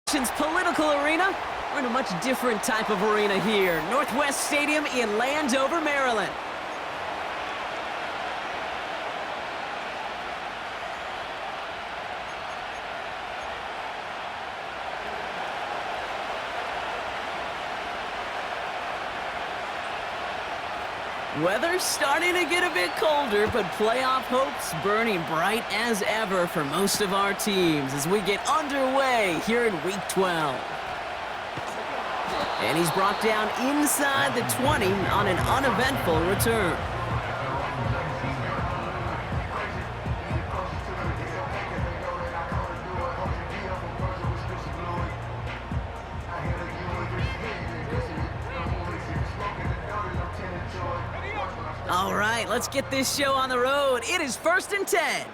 Political arena. We're in a much different type of arena here. Northwest Stadium in Landover, Maryland. Weather's starting to get a bit colder, but playoff hopes burning bright as ever for most of our teams as we get underway here in Week 12. And he's brought down inside the 20 on an uneventful return. All right, let's get this show on the road. It is 1st and 10.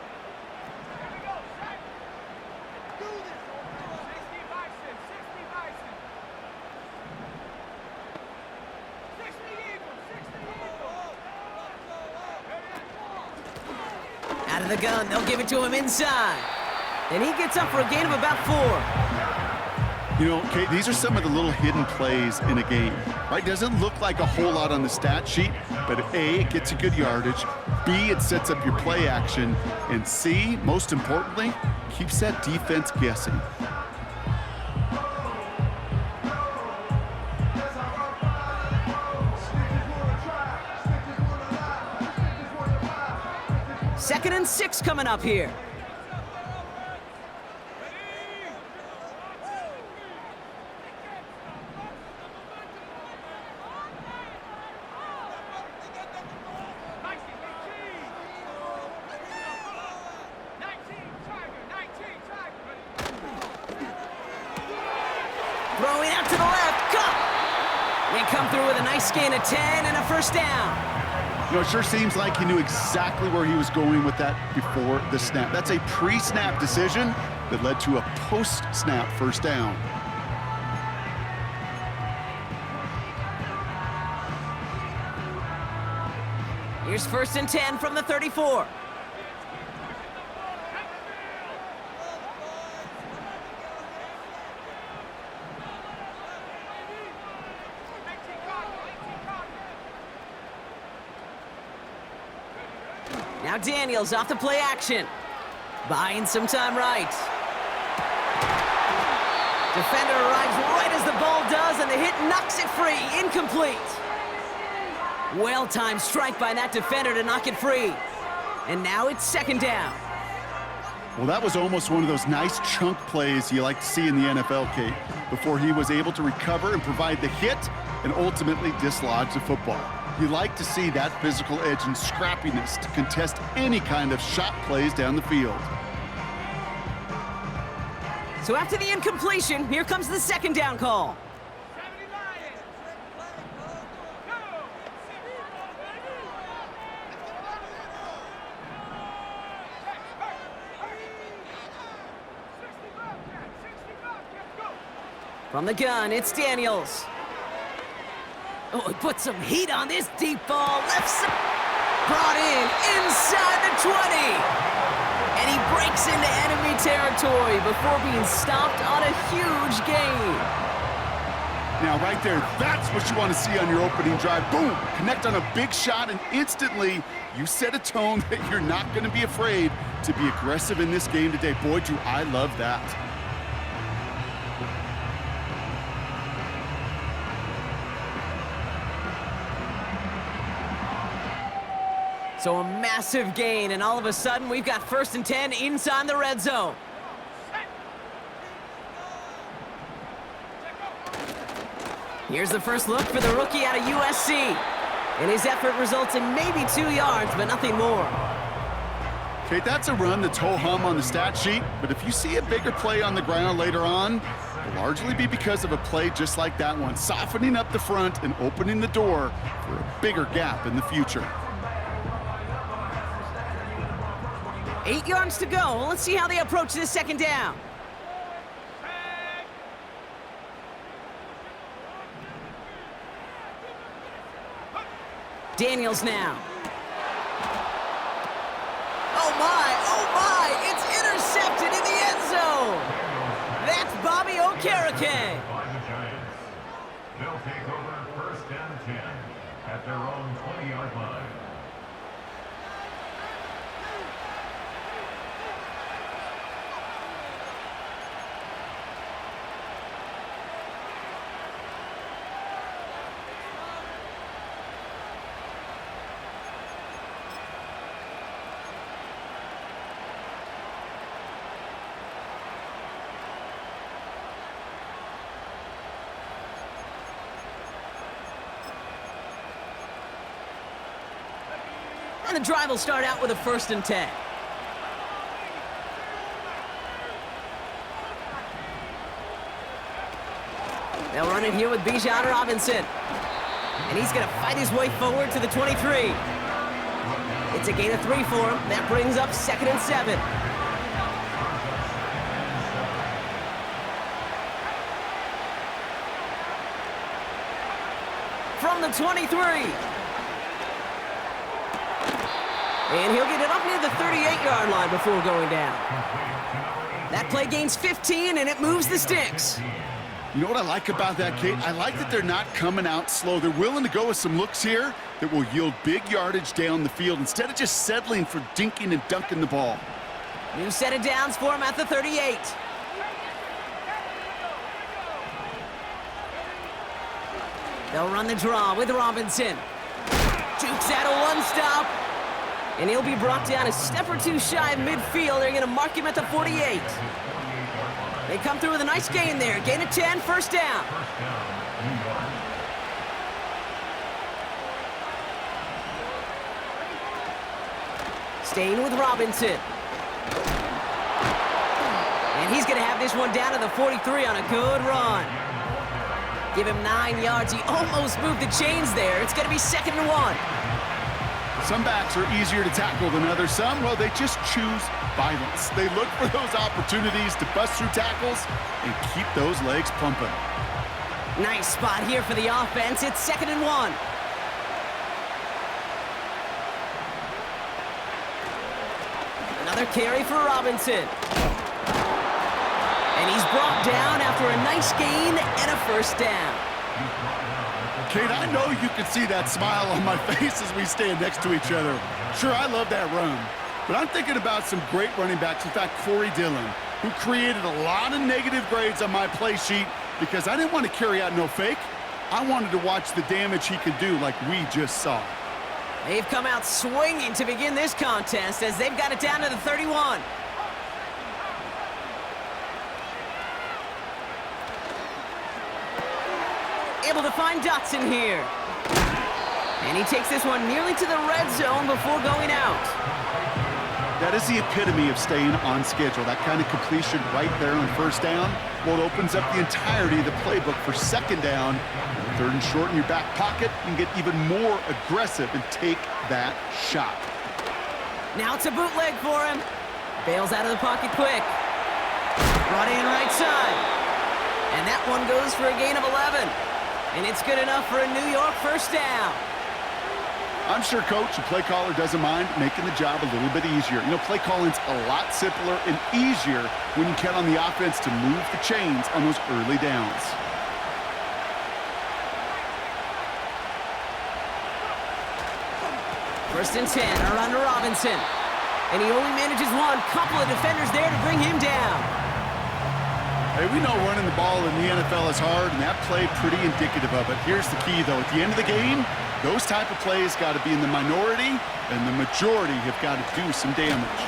Out of the gun, they'll give it to him inside. And he gets up for a gain of about 4. You know, Kate, these are some of the little hidden plays in a game, right? Doesn't look like a whole lot on the stat sheet, but A, it gets you good yardage, B, it sets up your play action, and C, most importantly, keeps that defense guessing. Second and 6 coming up here. Throwing out to the left, cut! They come through with a nice gain of 10 and a first down. You know, it sure seems like he knew exactly where he was going with that before the snap. That's a pre-snap decision that led to a post-snap first down. Here's 1st and 10 from the 34. Now Daniels off the play action. Buying some time right. Defender arrives right as the ball does, and the hit knocks it free. Incomplete. Well-timed strike by that defender to knock it free. And now it's 2nd down. Well, that was almost one of those nice chunk plays you like to see in the NFL, Kate, before he was able to recover and provide the hit and ultimately dislodge the football. You like to see that physical edge and scrappiness to contest any kind of shot plays down the field. So after the incompletion, here comes the 2nd down call. From the gun, it's Daniels. Oh, he put some heat on this deep ball. Left side. Brought in inside the 20. And he breaks into enemy territory before being stopped on a huge gain. Now, right there, that's what you want to see on your opening drive. Boom! Connect on a big shot, and instantly you set a tone that you're not going to be afraid to be aggressive in this game today. Boy, do I love that. So a massive gain, and all of a sudden, we've got 1st and 10 inside the red zone. Here's the first look for the rookie out of USC. And his effort results in maybe 2 yards, but nothing more. Okay, that's a run that's ho-hum on the stat sheet, but if you see a bigger play on the ground later on, it'll largely be because of a play just like that one, softening up the front and opening the door for a bigger gap in the future. 8 yards to go. Let's see how they approach this 2nd down. Daniels now. Oh my, it's intercepted in the end zone. That's Bobby O'Connor. carry. They'll take over first and 10 at their own 20-yard line. And the drive will start out with a 1st and 10. They'll run it here with Bijan Robinson. And he's going to fight his way forward to the 23. It's a gain of 3 for him. That brings up 2nd and 7. From the 23. And he'll get it up near the 38-yard line before going down. That play gains 15, and it moves the sticks. You know what I like about that, Kate? I like that they're not coming out slow. They're willing to go with some looks here that will yield big yardage down the field instead of just settling for dinking and dunking the ball. New set of downs for him at the 38. They'll run the draw with Robinson. Jukes out a one-stop. And he'll be brought down a step or two shy of midfield. They're going to mark him at the 48. They come through with a nice gain there. Gain of 10, 1st down. Staying with Robinson. And he's going to have this one down to the 43 on a good run. Give him 9 yards. He almost moved the chains there. It's going to be 2nd and 1. Some backs are easier to tackle than others. Some, well, they just choose violence. They look for those opportunities to bust through tackles and keep those legs pumping. Nice spot here for the offense. It's 2nd and 1. Another carry for Robinson. And he's brought down after a nice gain and a 1st down. Kate, I know you can see that smile on my face as we stand next to each other. Sure, I love that run. But I'm thinking about some great running backs. In fact, Corey Dillon, who created a lot of negative grades on my play sheet because I didn't want to carry out no fake. I wanted to watch the damage he could do like we just saw. They've come out swinging to begin this contest as they've got it down to the 31. Able to find Dotson here. And he takes this one nearly to the red zone before going out. That is the epitome of staying on schedule. That kind of completion right there on 1st down. Well, it opens up the entirety of the playbook for 2nd down. 3rd and short in your back pocket. You can get even more aggressive and take that shot. Now it's a bootleg for him. Bails out of the pocket quick. Brought in right side. And that one goes for a gain of 11. And it's good enough for a New York 1st down. I'm sure Coach, the play caller, doesn't mind making the job a little bit easier. You know, play calling's a lot simpler and easier when you count on the offense to move the chains on those early downs. First and 10, around to Robinson. And he only manages one. Couple of defenders there to bring him down. Hey, we know running the ball in the NFL is hard, and that play pretty indicative of it. Here's the key, though. At the end of the game, those type of plays got to be in the minority, and the majority have got to do some damage.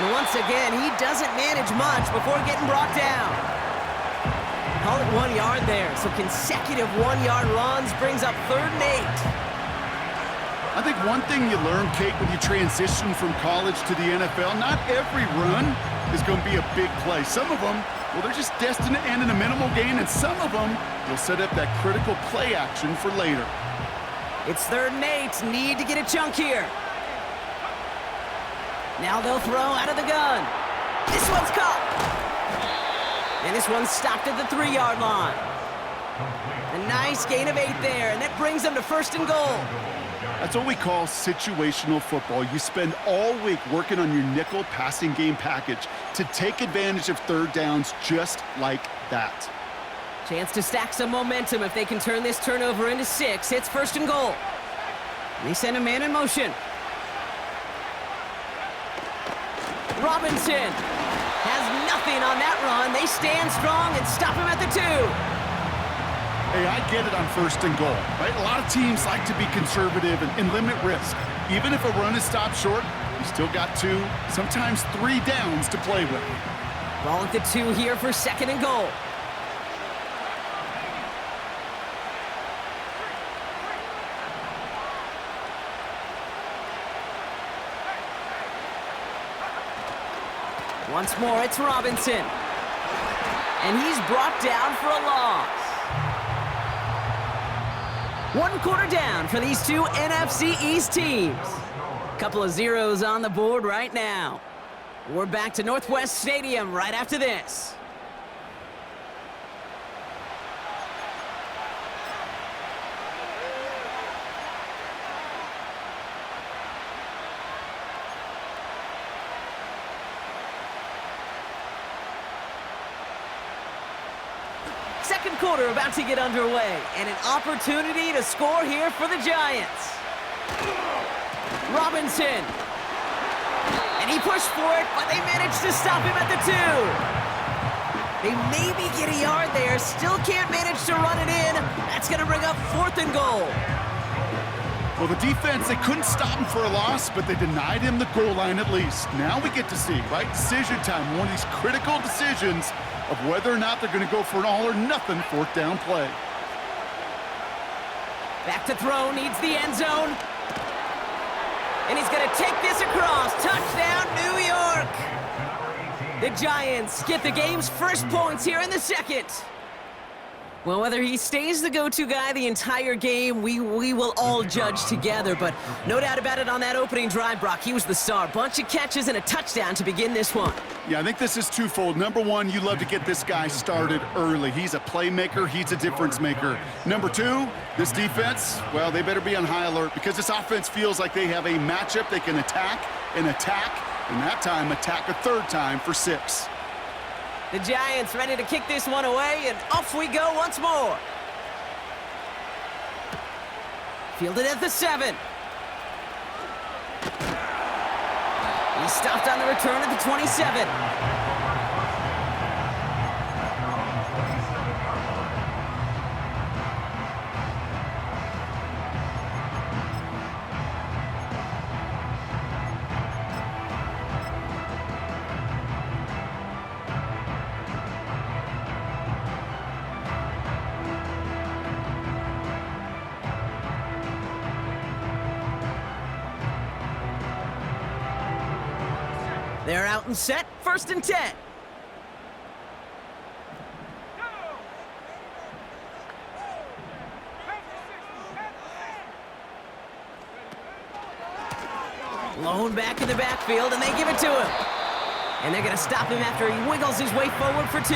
And once again, he doesn't manage much before getting brought down. Call it 1 yard there. So consecutive 1-yard runs brings up 3rd and 8. I think one thing you learn, Kate, when you transition from college to the NFL, not every run is going to be a big play. Some of them, well, they're just destined to end in a minimal gain, and some of them will set up that critical play action for later. It's 3rd and 8. Need to get a chunk here. Now they'll throw out of the gun. This one's caught. And this one's stopped at the 3-yard line. A nice gain of 8 there, and that brings them to 1st and goal. That's what we call situational football. You spend all week working on your nickel passing game package to take advantage of 3rd downs just like that. Chance to stack some momentum if they can turn this turnover into 6. It's 1st and goal. They send a man in motion. Robinson has nothing on that run. They stand strong and stop him at the 2. Hey, I get it on 1st and goal, right? A lot of teams like to be conservative and limit risk. Even if a run is stopped short, you still got 2, sometimes 3 downs to play with. Ball at the 2 here for 2nd and goal. Once more, it's Robinson. And he's brought down for a loss. 1 quarter down for these 2 NFC East teams. Couple of zeros on the board right now. We're back to Northwest Stadium right after this. Second quarter about to get underway, and an opportunity to score here for the Giants. Robinson. And he pushed for it, but they managed to stop him at the 2. They maybe get a yard there, still can't manage to run it in. That's going to bring up 4th and goal. Well, the defense, they couldn't stop him for a loss, but they denied him the goal line at least. Now we get to see, right? Decision time, one of these critical decisions of whether or not they're going to go for an all-or-nothing 4th down play. Back to throw, needs the end zone. And he's going to take this across. Touchdown, New York! The Giants get the game's first points here in the 2nd. Well, whether he stays the go-to guy the entire game, we will all judge together. But no doubt about it on that opening drive, Brock, he was the star. Bunch of catches and a touchdown to begin this one. Yeah, I think this is twofold. Number 1, you love to get this guy started early. He's a playmaker. He's a difference maker. Number 2, this defense, well, they better be on high alert because this offense feels like they have a matchup they can attack, and that time attack a 3rd time for 6. The Giants ready to kick this one away, and off we go once more. Fielded at the 7. He stopped on the return at the 27. They're out and set, 1st and 10. Blown back in the backfield, and they give it to him. And they're going to stop him after he wiggles his way forward for 2.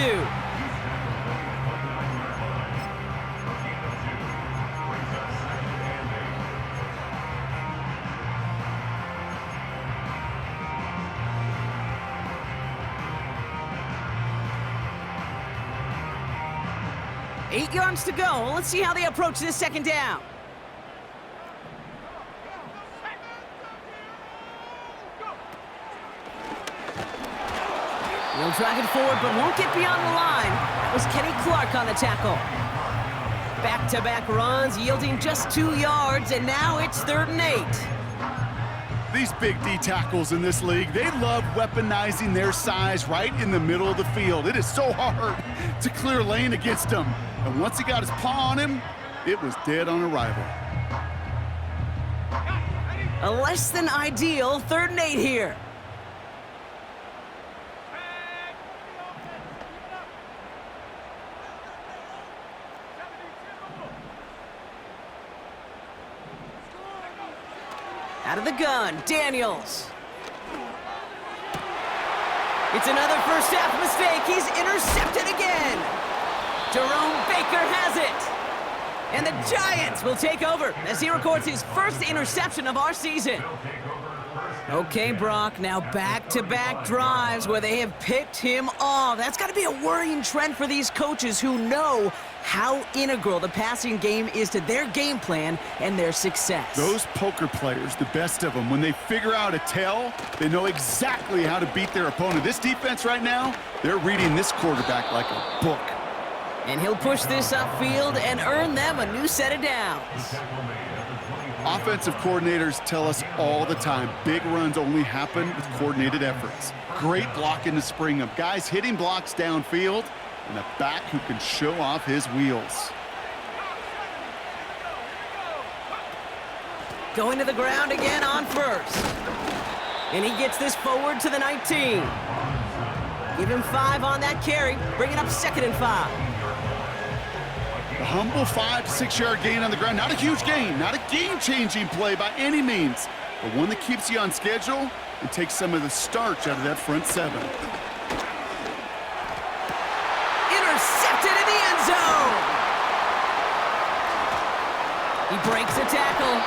Eight yards to go. Let's see how they approach this 2nd down. He'll drive it forward, but won't get beyond the line. That was Kenny Clark on the tackle. Back-to-back runs, yielding just 2 yards, and now it's 3rd and 8. These big D tackles in this league, they love weaponizing their size right in the middle of the field. It is so hard to clear lane against them. And once he got his paw on him, it was dead on arrival. A less than ideal 3rd and 8 here. Out of the gun, Daniels. It's another first half mistake. He's intercepted again. Jerome Baker has it. And the Giants will take over as he records his first interception of our season. They'll take over 1st Okay, Brock, now back-to-back drives where they have picked him off. That's got to be a worrying trend for these coaches who know how integral the passing game is to their game plan and their success. Those poker players, the best of them, when they figure out a tell, they know exactly how to beat their opponent. This defense right now, they're reading this quarterback like a book. And he'll push this upfield and earn them a new set of downs. Offensive coordinators tell us all the time, big runs only happen with coordinated efforts. Great blocking to spring them. Guys hitting blocks downfield, and a back who can show off his wheels. Going to the ground again on first. And he gets this forward to the 19. Give him 5 on that carry, bringing up 2nd and 5. A humble 5 to 6 yard gain on the ground. Not a huge gain, not a game-changing play by any means, but one that keeps you on schedule and takes some of the starch out of that front 7. Intercepted in the end zone. He breaks a tackle.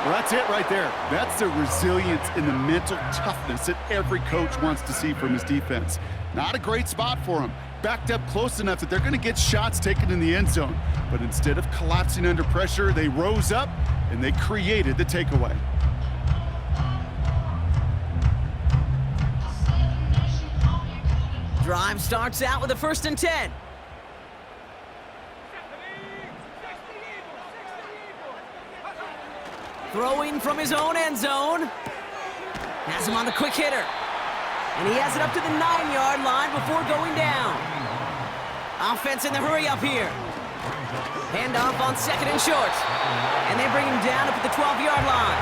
Well, that's it right there. That's the resilience and the mental toughness that every coach wants to see from his defense. Not a great spot for him. Backed up close enough that they're going to get shots taken in the end zone. But instead of collapsing under pressure, they rose up and they created the takeaway. Drive starts out with a 1st and 10. Throwing from his own end zone. Has him on the quick hitter. And he has it up to the 9-yard line before going down. Offense in the hurry up here. Handoff on 2nd and short. And they bring him down up at the 12-yard line.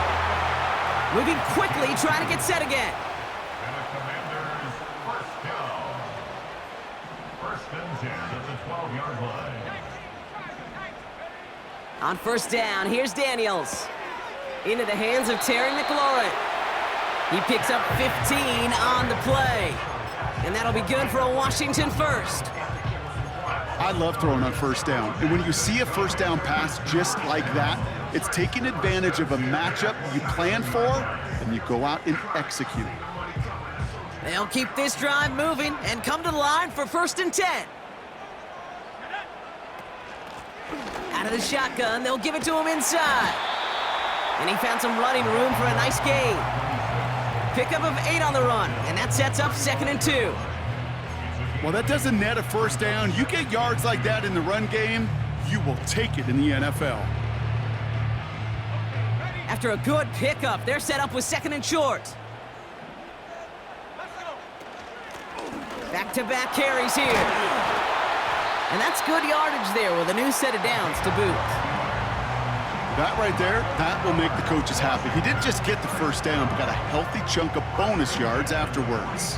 Moving quickly, trying to get set again. And the Commanders' first down. 1st and 10 at the 12-yard line. On 1st down, here's Daniels. Into the hands of Terry McLaurin. He picks up 15 on the play. And that'll be good for a Washington 1st. I love throwing on 1st down. And when you see a 1st down pass just like that, it's taking advantage of a matchup you plan for, and you go out and execute. They'll keep this drive moving and come to the line for 1st and 10. Out of the shotgun, they'll give it to him inside. And he found some running room for a nice gain. Pickup of 8 on the run, and that sets up 2nd and 2. Well, that doesn't net a 1st down. You get yards like that in the run game, you will take it in the NFL. After a good pickup, they're set up with 2nd and short. Back-to-back carries here. And that's good yardage there with a new set of downs to boot. That right there, that will make the coaches happy. He didn't just get the 1st down, but got a healthy chunk of bonus yards afterwards.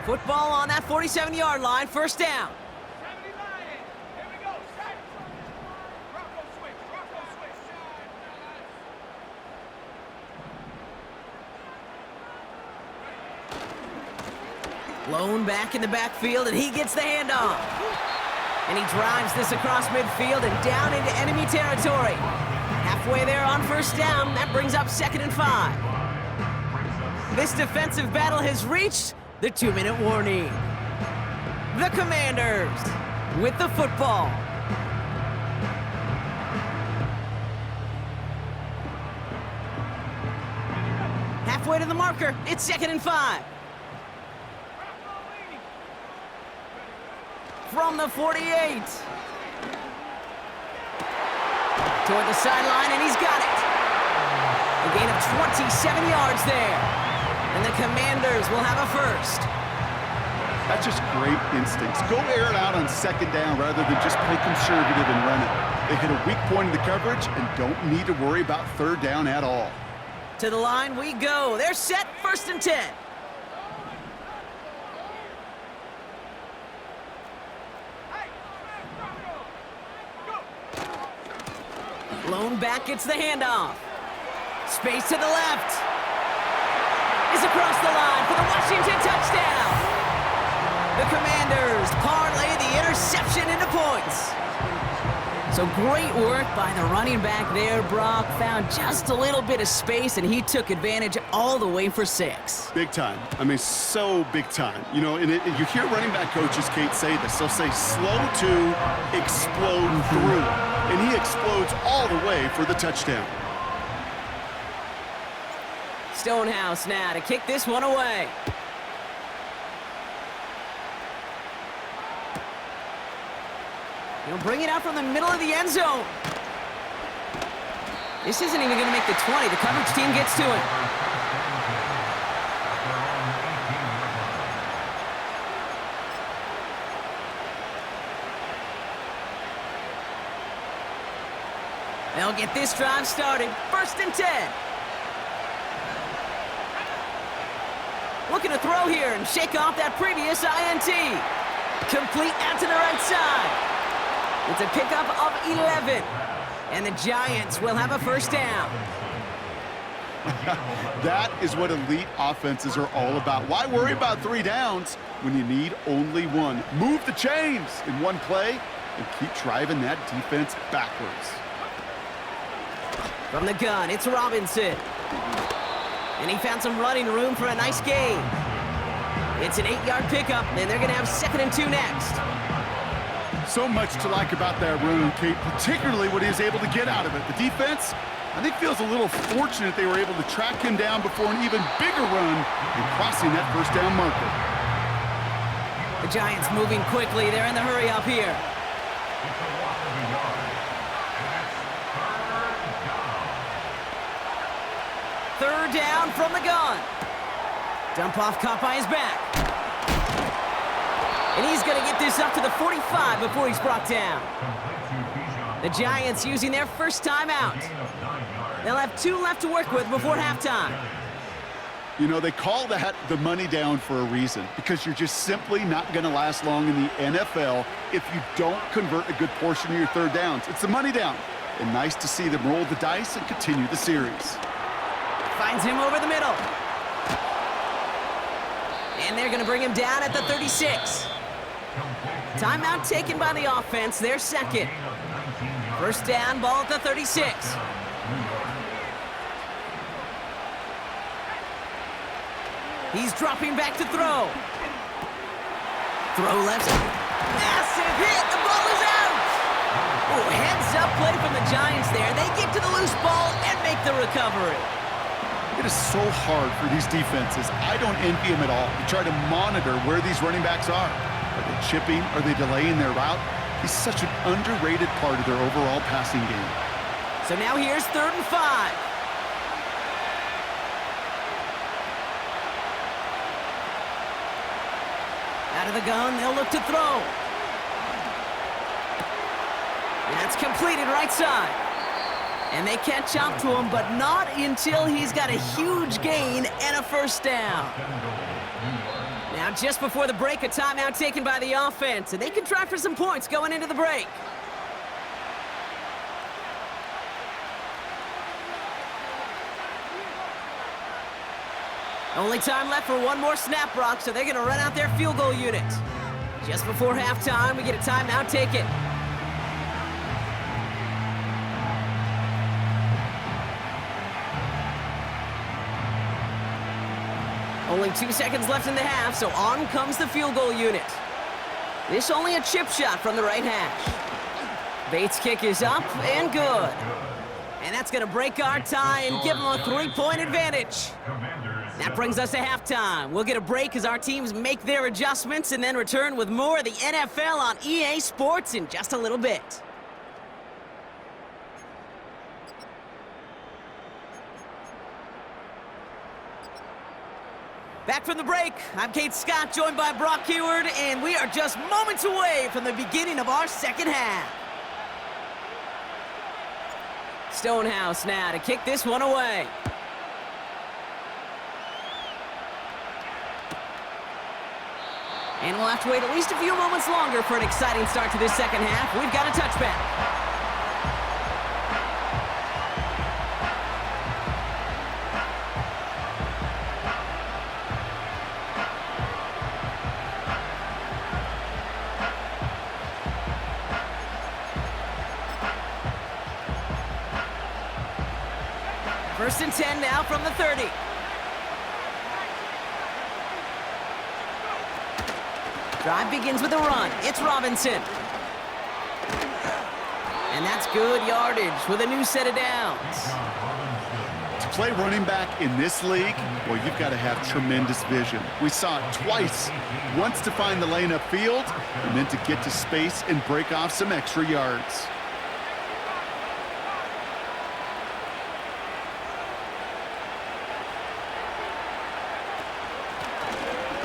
Football on that 47-yard line, 1st down. Lone back in the backfield, and he gets the handoff. And he drives this across midfield and down into enemy territory. Halfway there on 1st down, that brings up 2nd and 5. This defensive battle has reached the 2-minute warning. The Commanders with the football. Halfway to the marker, it's 2nd and 5. From the 48. Toward the sideline, and he's got it. A gain of 27 yards there. And the Commanders will have a 1st. That's just great instincts. Go air it out on 2nd down rather than just play conservative and run it. They hit a weak point in the coverage and don't need to worry about 3rd down at all. To the line we go. They're set, 1st and 10. Lone back gets the handoff. Space to the left. is across the line for the Washington touchdown. The Commanders parlay the interception into points. So great work by the running back there, Brock. Found just a little bit of space, and he took advantage all the way for 6. Big time. I mean, so big time. You know, and you hear running back coaches, Kate, say this. They'll say slow to explode through. And he explodes all the way for the touchdown. Stonehouse now to kick this one away. He'll bring it out from the middle of the end zone. This isn't even going to make the 20. The coverage team gets to it. They'll get this drive started. 1st and 10. Looking to throw here and shake off that previous INT. Complete out to the right side. It's a pickup of 11. And the Giants will have a 1st down. That is what elite offenses are all about. Why worry about 3 downs when you need only 1? Move the chains in one play and keep driving that defense backwards. From the gun, it's Robinson. And he found some running room for a nice gain. It's an 8-yard pickup, and they're going to have 2nd and 2 next. So much to like about that run, Kate, particularly what he was able to get out of it. The defense, I think, feels a little fortunate they were able to track him down before an even bigger run and crossing that 1st down marker. The Giants moving quickly. They're in the hurry up here. Third down from the gun. Dump off caught by his back. And he's going to get this up to the 45 before he's brought down. The Giants using their 1st timeout. They'll have 2 left to work with before halftime. You know, they call that the money down for a reason, because you're just simply not going to last long in the NFL if you don't convert a good portion of your 3rd downs. It's the money down. And nice to see them roll the dice and continue the series. Finds him over the middle. And they're going to bring him down at the 36. Timeout taken by the offense, their 2nd. 1st down, ball at the 36. He's dropping back to throw. Throw left. Massive hit, the ball is out! Oh, heads up play from the Giants there. They get to the loose ball and make the recovery. It is so hard for these defenses. I don't envy them at all. You try to monitor where these running backs are. Are they chipping? Are they delaying their route? He's such an underrated part of their overall passing game. So now here's 3rd and 5. Out of the gun, they'll look to throw. That's completed right side. And they catch up to him, but not until he's got a huge gain and a 1st down. Now, just before the break, a timeout taken by the offense, and they can try for some points going into the break. Only time left for 1 more snap, Brock, so they're going to run out their field goal unit. Just before halftime, we get a timeout taken. Only 2 seconds left in the half, so on comes the field goal unit. This only a chip shot from the right hash. Bates' kick is up and good. And that's going to break our tie and give them a 3-point advantage. That brings us to halftime. We'll get a break as our teams make their adjustments and then return with more of the NFL on EA Sports in just a little bit. Back from the break, I'm Kate Scott, joined by Brock Heward, and we are just moments away from the beginning of our 2nd half. Stonehouse now to kick this one away. And we'll have to wait at least a few moments longer for an exciting start to this 2nd half. We've got a touchback. First and 10 now from the 30. Drive begins with a run. It's Robinson. And that's good yardage with a new set of downs. To play running back in this league, well, you've got to have tremendous vision. We saw it twice. Once to find the lane upfield, and then to get to space and break off some extra yards.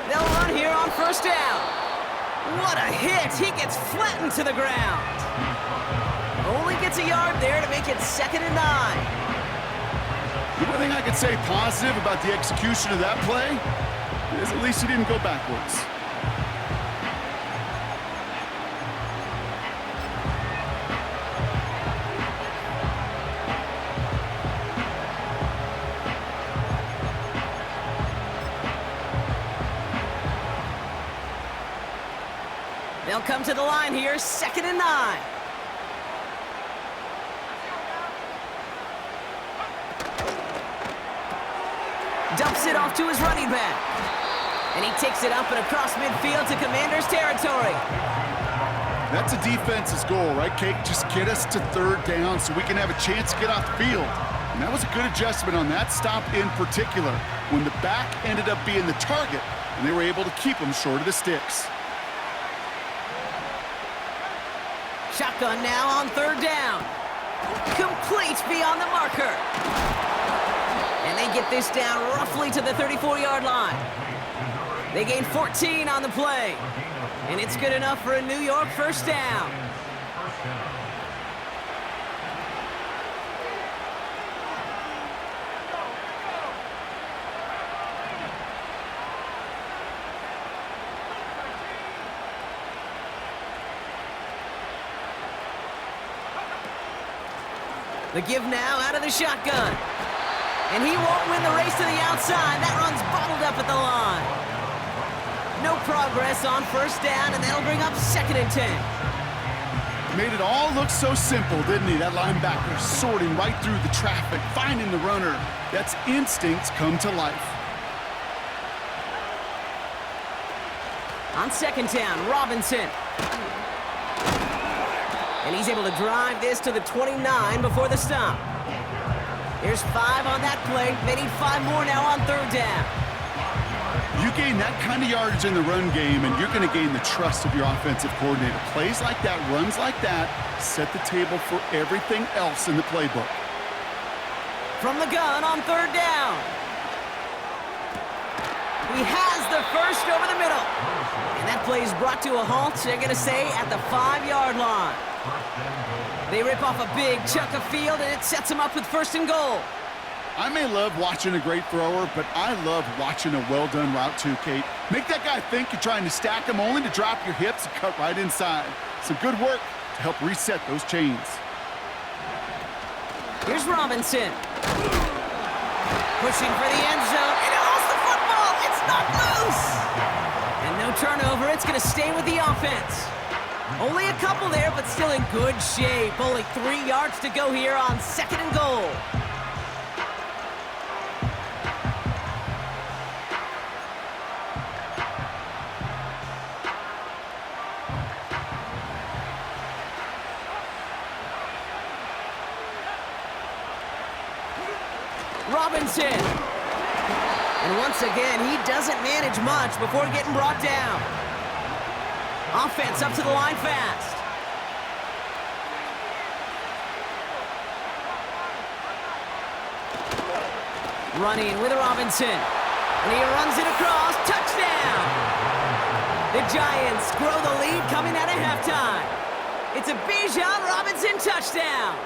They'll run here on first down. What a hit! He gets flattened to the ground. Only gets a yard there to make it 2nd and 9. The only thing I could say positive about the execution of that play is at least he didn't go backwards. They'll come to the line here, 2nd and 9. Dumps it off to his running back. And he takes it up and across midfield to Commander's territory. That's a defense's goal, right, Kate? Just get us to 3rd down so we can have a chance to get off the field. And that was a good adjustment on that stop in particular, when the back ended up being the target, and they were able to keep him short of the sticks. Shotgun now on 3rd down. Complete beyond the marker. And they get this down roughly to the 34-yard line. They gain 14 on the play. And it's good enough for a New York first down. The give now out of the shotgun. And he won't win the race to the outside. That run's bottled up at the line. No progress on first down, and that'll bring up 2nd and 10. Made it all look so simple, didn't he? That linebacker sorting right through the traffic, finding the runner. That's instincts come to life. On 2nd down, Robinson. And he's able to drive this to the 29 before the stop. There's 5 on that play. They need 5 more now on 3rd down. You gain that kind of yardage in the run game, and you're going to gain the trust of your offensive coordinator. Plays like that, runs like that, set the table for everything else in the playbook. From the gun on 3rd down. He has the first over the middle. And that play is brought to a halt, they're going to say, at the 5-yard line. They rip off a big chunk of field, and it sets them up with 1st and goal. I may love watching a great thrower, but I love watching a well-done route too, Kate. Make that guy think you're trying to stack him, only to drop your hips and cut right inside. Some good work to help reset those chains. Here's Robinson. Pushing for the end zone, and he lost the football. It's not loose. And no turnover. It's going to stay with the offense. Only a couple there, but still in good shape. Only 3 yards to go here on 2nd and goal. Robinson. And once again, he doesn't manage much before getting brought down. Offense up to the line fast. Running with Robinson. And he runs it across. Touchdown! The Giants grow the lead coming out of halftime. It's a Bijan Robinson touchdown.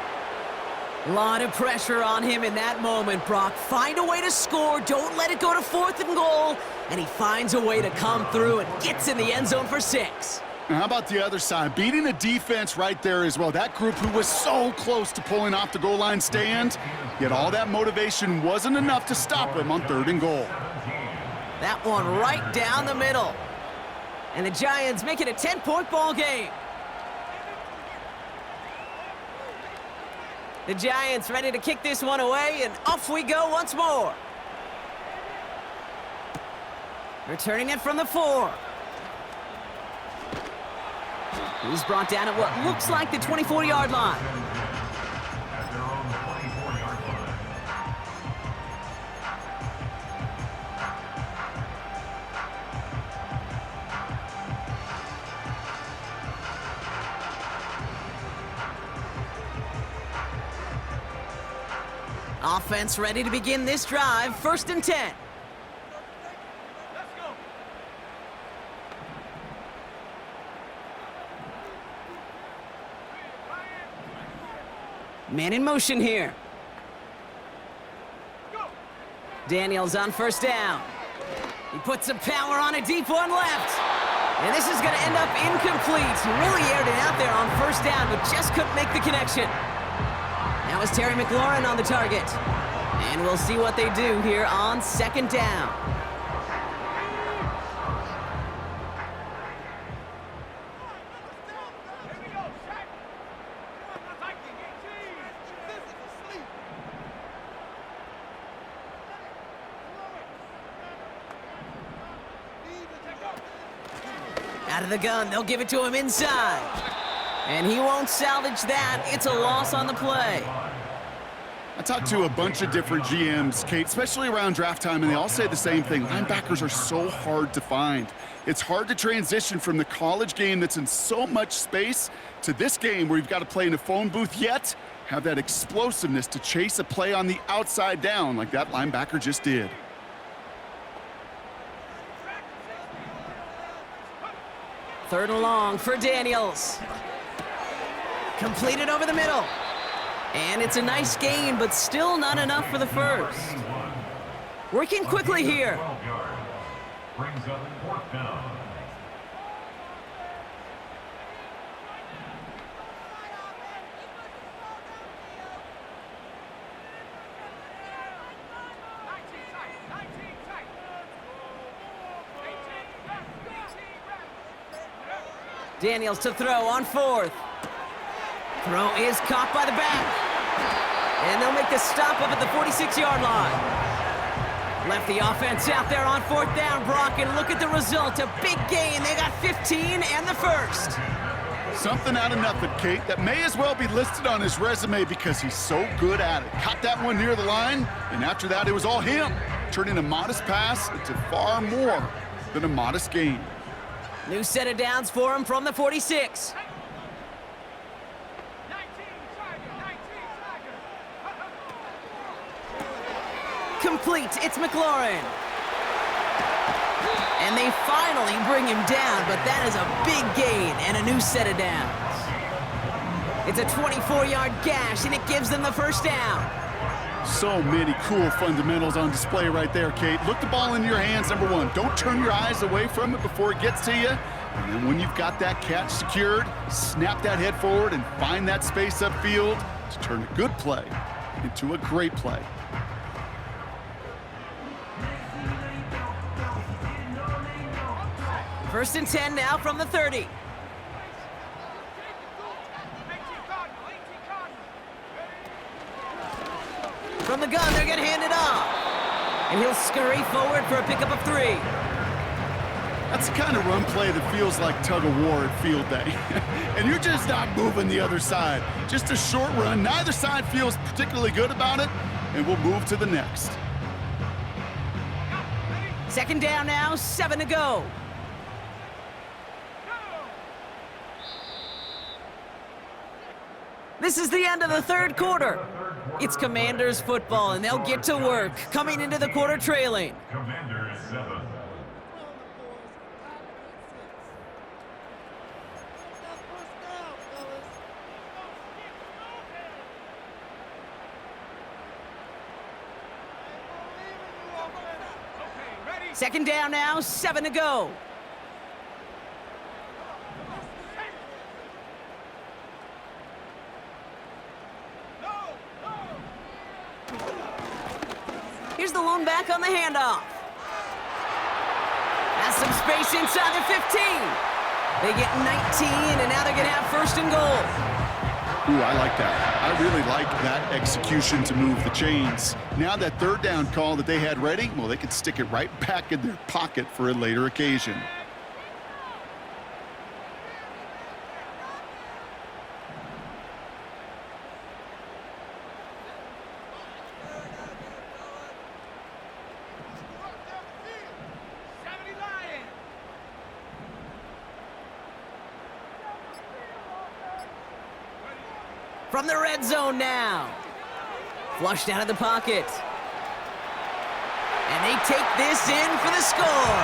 A lot of pressure on him in that moment, Brock. Find a way to score. Don't let it go to 4th and goal. And he finds a way to come through and gets in the end zone for 6. Now, how about the other side? Beating a defense right there as well. That group who was so close to pulling off the goal line stand, yet all that motivation wasn't enough to stop him on 3rd and goal. That one right down the middle. And the Giants make it a 10-point ball game. The Giants ready to kick this one away, and off we go once more. Returning it from the 4. He's brought down at what looks like the 24-yard line. At their own 24-yard line. Offense ready to begin this drive. 1st and 10. Man in motion here. Daniels on 1st down. He puts some power on a deep one left. And this is going to end up incomplete. He really aired it out there on 1st down, but just couldn't make the connection. That was Terry McLaurin on the target. And we'll see what they do here on 2nd down. Out of the gun, they'll give it to him inside. And he won't salvage that. It's a loss on the play. I talked to a bunch of different GMs, Kate, especially around draft time, and they all say the same thing. Linebackers are so hard to find. It's hard to transition from the college game that's in so much space to this game where you've got to play in a phone booth, yet have that explosiveness to chase a play on the outside down like that linebacker just did. Third and long for Daniels. Completed over the middle. And it's a nice gain, but still not enough for the first. Working quickly here. 12 yards. Brings up 4th down. Daniels to throw on 4th. Throw is caught by the back. And they'll make the stop up at the 46-yard line. Left the offense out there on 4th down, Brock, and look at the result. A big gain. They got 15 and the first. Something out of nothing, Kate, that may as well be listed on his resume because he's so good at it. Caught that one near the line, and after that, it was all him, turning a modest pass into far more than a modest gain. New set of downs for him from the 46. Complete, it's McLaurin. And they finally bring him down, but that is a big gain and a new set of downs. It's a 24-yard gash, and it gives them the first down. So many cool fundamentals on display right there, Kate. Look the ball into your hands, number one. Don't turn your eyes away from it before it gets to you. And then when you've got that catch secured, snap that head forward and find that space upfield to turn a good play into a great play. First and 10 now from the 30. From the gun, they're going to hand it off. And he'll scurry forward for a pickup of 3. That's the kind of run play that feels like tug of war at field day. And you're just not moving the other side. Just a short run. Neither side feels particularly good about it, and we'll move to the next. Second down now, 7 to go. This is the end of the third quarter. It's Commanders football, and they'll get to work, coming into the quarter trailing. Commanders 7. Second down now, 7 to go. Here's the lone back on the handoff. Has some space inside the 15. They get 19, and now they're going to have first and goal. Ooh, I like that. I really like that execution to move the chains. Now that third down call that they had ready, well, they could stick it right back in their pocket for a later occasion. From the red zone now. Flushed out of the pocket. And they take this in for the score.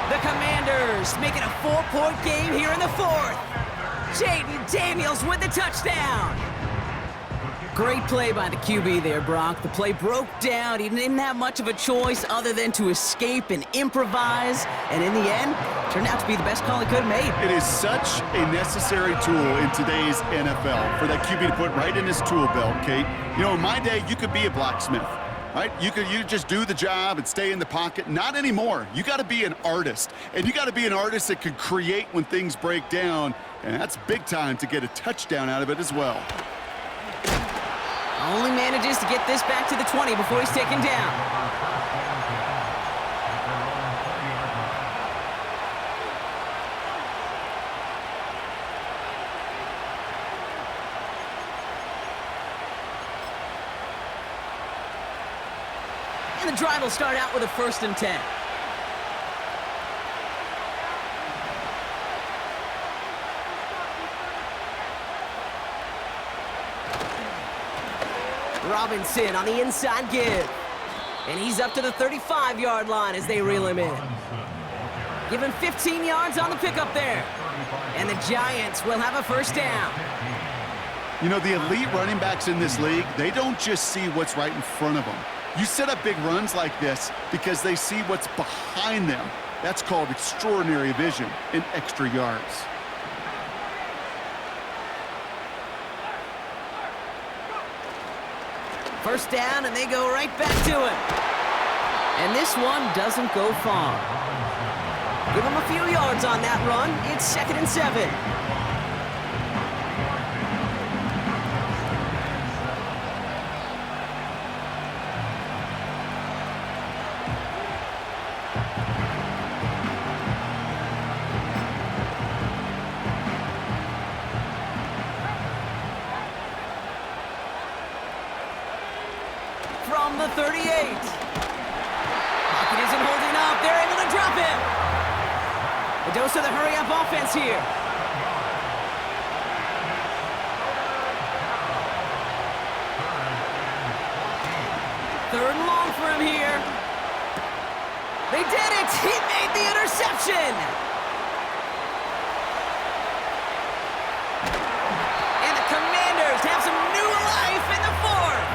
The Commanders make it a 4-point game here in the fourth. Jaden Daniels with the touchdown. Great play by the QB there, Brock. The play broke down. He didn't have much of a choice other than to escape and improvise. And in the end, turned out to be the best call he could have made. It is such a necessary tool in today's NFL for that QB to put right in his tool belt, Kate. You know, in my day, you could be a blacksmith, right? You just do the job and stay in the pocket. Not anymore. You got to be an artist. And you got to be an artist that can create when things break down. And that's big time to get a touchdown out of it as well. Only manages to get this back to the 20 before he's taken down. And the drive will start out with a 1st and 10. Robinson on the inside give. And he's up to the 35-yard line as they reel him in. Give him 15 yards on the pickup there. And the Giants will have a 1st down. You know, the elite running backs in this league, they don't just see what's right in front of them. You set up big runs like this because they see what's behind them. That's called extraordinary vision and extra yards. First down, and they go right back to him. And this one doesn't go far. Give him a few yards on that run. It's 2nd and 7. From the 38. Pocket isn't holding up. They're able to drop him. A dose of the hurry-up offense here. Third and long for him here. They did it. He made the interception. And the Commanders have some new life in the fourth.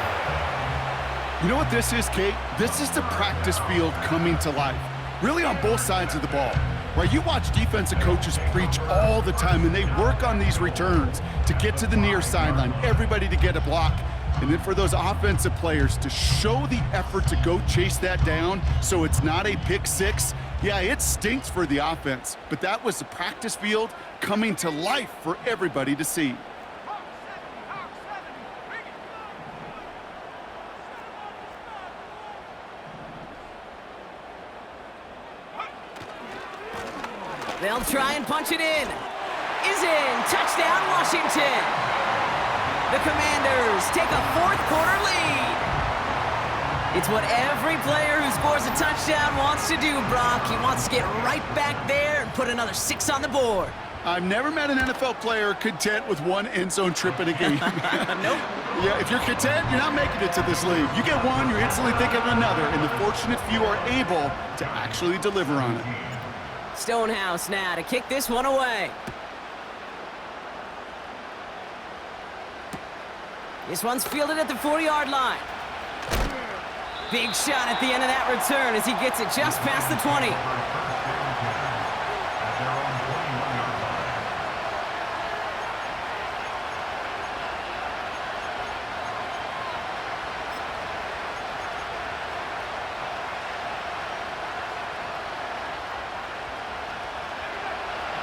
You know what this is, Kate? This is the practice field coming to life, really on both sides of the ball. Right, you watch defensive coaches preach all the time, and they work on these returns to get to the near sideline, everybody to get a block, and then for those offensive players to show the effort to go chase that down so it's not a pick six. Yeah, it stinks for the offense, but that was the practice field coming to life for everybody to see. They'll try and punch it in. Is in. Touchdown, Washington. The Commanders take a fourth-quarter lead. It's what every player who scores a touchdown wants to do, Brock. He wants to get right back there and put another 6 on the board. I've never met an NFL player content with one end zone trip in a game. Nope. Yeah, if you're content, you're not making it to this league. You get one, you're instantly thinking of another, and the fortunate few are able to actually deliver on it. Stonehouse now to kick this one away. This one's fielded at the 40-yard line. Big shot at the end of that return as he gets it just past the 20.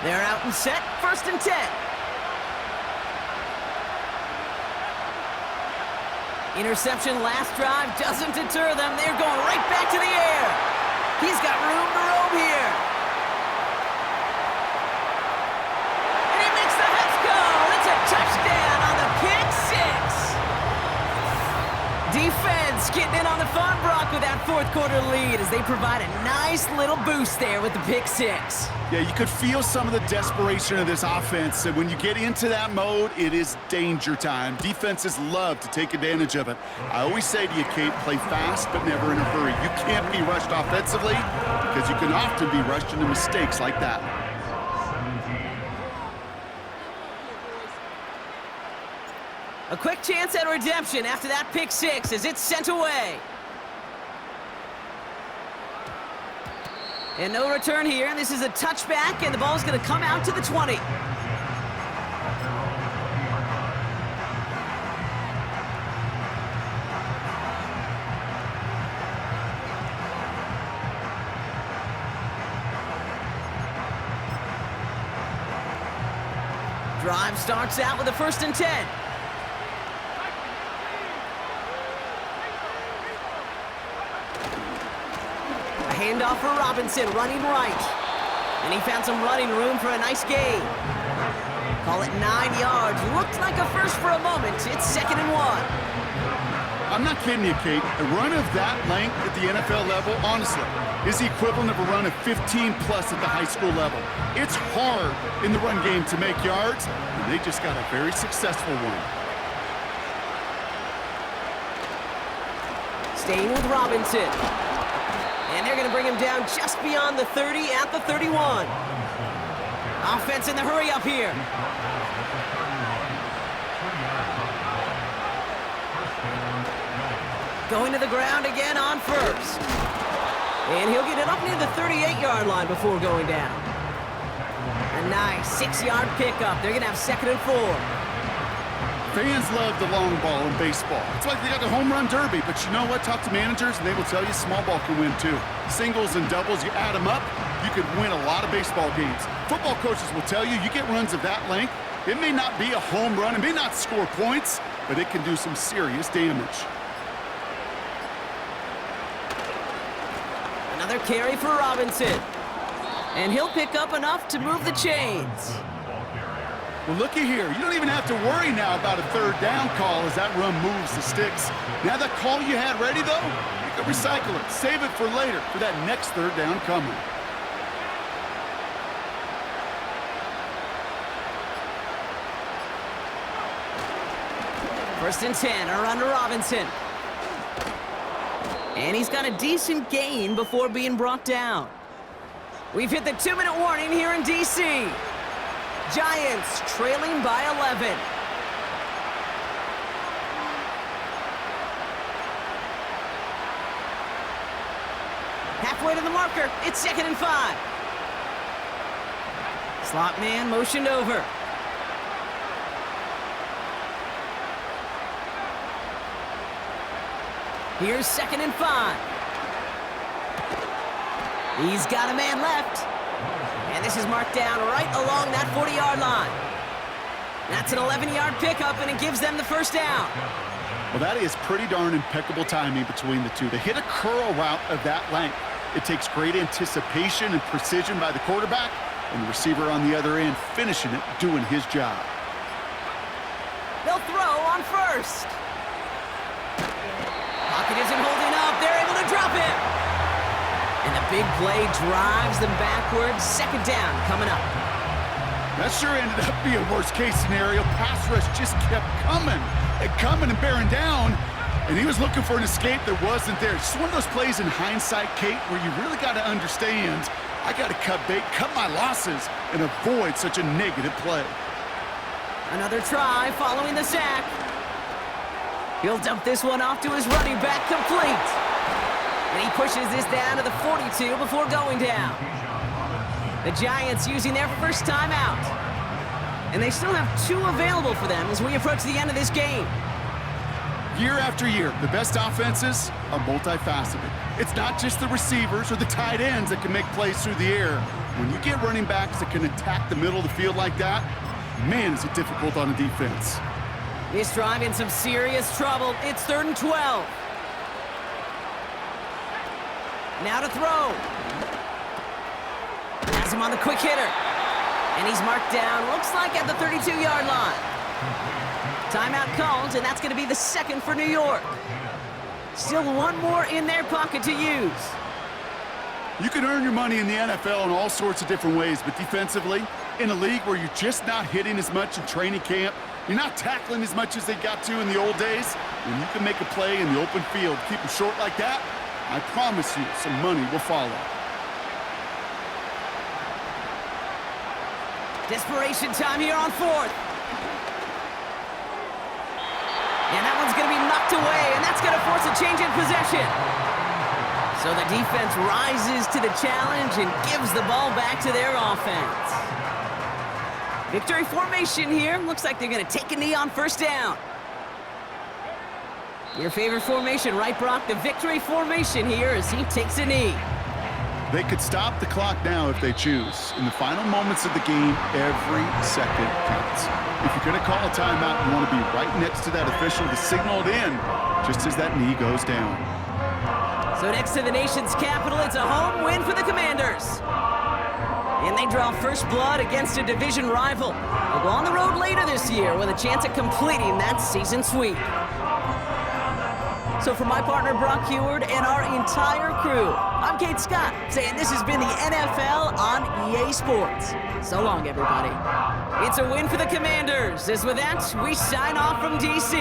They're out and set, 1st and 10. Interception last drive doesn't deter them. They're going right back to the air. He's got room to roam here. And he makes the Hets go. It's a touchdown on the pick six. Defense getting in on the fun, Brock, with that fourth quarter lead as they provide a nice little boost there with the pick six. Yeah, you could feel some of the desperation of this offense, and when you get into that mode, it is danger time. Defenses love to take advantage of it. I always say to you, Kate, play fast but never in a hurry. You can't be rushed offensively because you can often be rushed into mistakes like that. A quick chance at redemption after that pick six as it's sent away. And no return here. This is a touchback, and the ball's going to come out to the 20. Drive starts out with a 1st and 10. Handoff for Robinson, running right. And he found some running room for a nice gain. Call it 9 yards. Looked like a first for a moment. It's 2nd and 1. I'm not kidding you, Kate. A run of that length at the NFL level, honestly, is the equivalent of a run of 15-plus at the high school level. It's hard in the run game to make yards, and they just got a very successful one. Staying with Robinson. And they're going to bring him down just beyond the 30 at the 31. Offense in the hurry up here. Going to the ground again on 1st. And he'll get it up near the 38-yard line before going down. A nice 6-yard pickup. They're going to have 2nd and 4. Fans love the long ball in baseball. It's like they got the home run derby, but you know what? Talk to managers, and they will tell you small ball can win too. Singles and doubles, you add them up, you could win a lot of baseball games. Football coaches will tell you, you get runs of that length, it may not be a home run, it may not score points, but it can do some serious damage. Another carry for Robinson. And he'll pick up enough to move the chains. Well, looky here. You don't even have to worry now about a 3rd down call as that run moves the sticks. Now that call you had ready, though, you can recycle it. Save it for later for that next 3rd down coming. First and 10, a run to Robinson. And he's got a decent gain before being brought down. We've hit the 2-minute warning here in D.C. Giants trailing by 11. Halfway to the marker, it's 2nd and 5. Slot man motioned over. Here's 2nd and 5. He's got a man left. And this is marked down right along that 40-yard line. That's an 11-yard pickup, and it gives them the 1st down. Well, that is pretty darn impeccable timing between the two. To hit a curl route of that length, it takes great anticipation and precision by the quarterback, and the receiver on the other end finishing it, doing his job. They'll throw on 1st. Pocket isn't holding up. They're able to drop it. And the big play drives them backwards. 2nd down coming up. That sure ended up being worst-case scenario. Pass rush just kept coming and bearing down, and he was looking for an escape that wasn't there. Just one of those plays in hindsight, Kate, where you really got to understand, I got to cut bait, cut my losses, and avoid such a negative play. Another try following the sack. He'll dump this one off to his running back, complete. And he pushes this down to the 42 before going down. The Giants using their first timeout. And they still have 2 available for them as we approach the end of this game. Year after year, the best offenses are multifaceted. It's not just the receivers or the tight ends that can make plays through the air. When you get running backs that can attack the middle of the field like that, man, is it difficult on a defense. This drive in some serious trouble. It's 3rd and 12. Now to throw. Has him on the quick hitter. And he's marked down, looks like at the 32-yard line. Timeout called, and that's going to be the 2nd for New York. Still one more in their pocket to use. You can earn your money in the NFL in all sorts of different ways, but defensively, in a league where you're just not hitting as much in training camp, you're not tackling as much as they got to in the old days, when you can make a play in the open field, keep them short like that, I promise you some money will follow. Desperation time here on 4th. And that one's going to be knocked away, and that's going to force a change in possession. So the defense rises to the challenge and gives the ball back to their offense. Victory formation here. Looks like they're going to take a knee on 1st down. Your favorite formation, right, Brock? The victory formation here as he takes a knee. They could stop the clock now if they choose. In the final moments of the game, every second counts. If you're going to call a timeout, you want to be right next to that official to signal it in just as that knee goes down. So next to the nation's capital, it's a home win for the Commanders. And they draw first blood against a division rival. They'll go on the road later this year with a chance at completing that season sweep. So for my partner, Brock Heward, and our entire crew, I'm Kate Scott, saying this has been the NFL on EA Sports. So long, everybody. It's a win for the Commanders, as with that, we sign off from D.C.